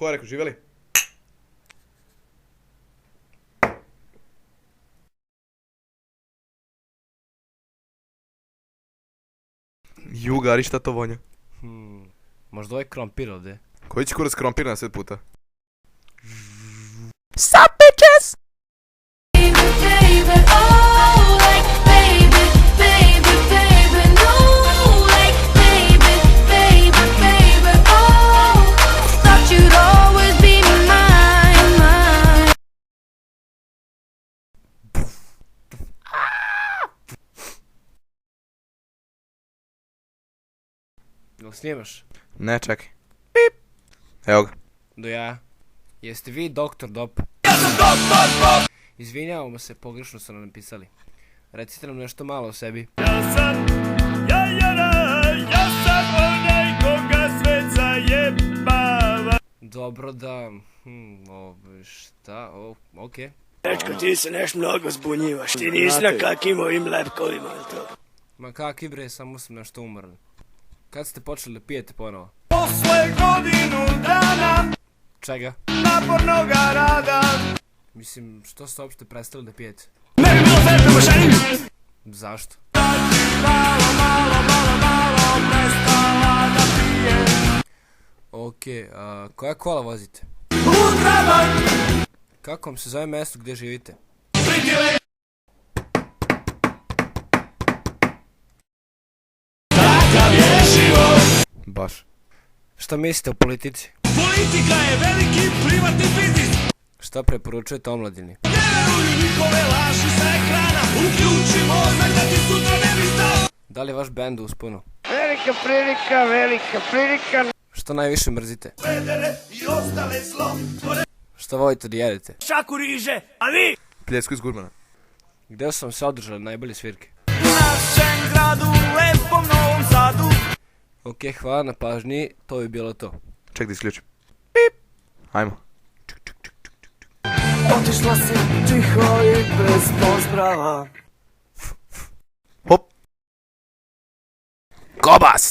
Ko je rekao, živjeli? Jugari, šta to vonja? Možda ovaj krompir ovdje. Koji će kurac krompir na 7 puta? Sup, bitches! Jel snimaš? Ne, čekaj. Pip! Evo ga. Do ja. Jeste vi doktor Dop? Izvinjavamo se, pogrešno su nam napisali. Recite nam nešto malo o sebi. Ja sam onaj koga sve zajebava. Dobro da... šta? Okej. Dečko, ti se neš mnogo zbunjivaš, ti nisi na kakim ovim lepkovima, ili to? Ma kakvi bre, samo sam nešto umoran. Kad ste počeli da pijete ponovo? Posle godinu dana Čega? napornoga rada. Mislim, što ste uopšte prestali da pijete? Ne bi bilo fair prema ženi. Zašto? Malo prestala da pije. Okej, koja kola vozite? Utraban. Kako vam se zove mjesto gdje živite? Pritile. Baš. Šta mislite o politici? Politika je veliki privatni biznis. Šta preporučujete omladini? Ne veruju njihove laži sa ekrana. Uključi mozak da ti sutra ne bi stao. Da li je vaš bend u usponu? Velika prilika. Što najviše mrzite? Pedere i ostale zlo. Što volite da jedete? Šaku riže, a vi? Pljesku iz gurmana. Gdje su vam se održali najbolje svirke? U našem gradu, lepom Novom Sadu. Okej, hvala na pažnji, to bi bilo to. Ček da isključim. Pip! Ajmo. Otišla si tiho i bez pozdrava. Hop! Kobas!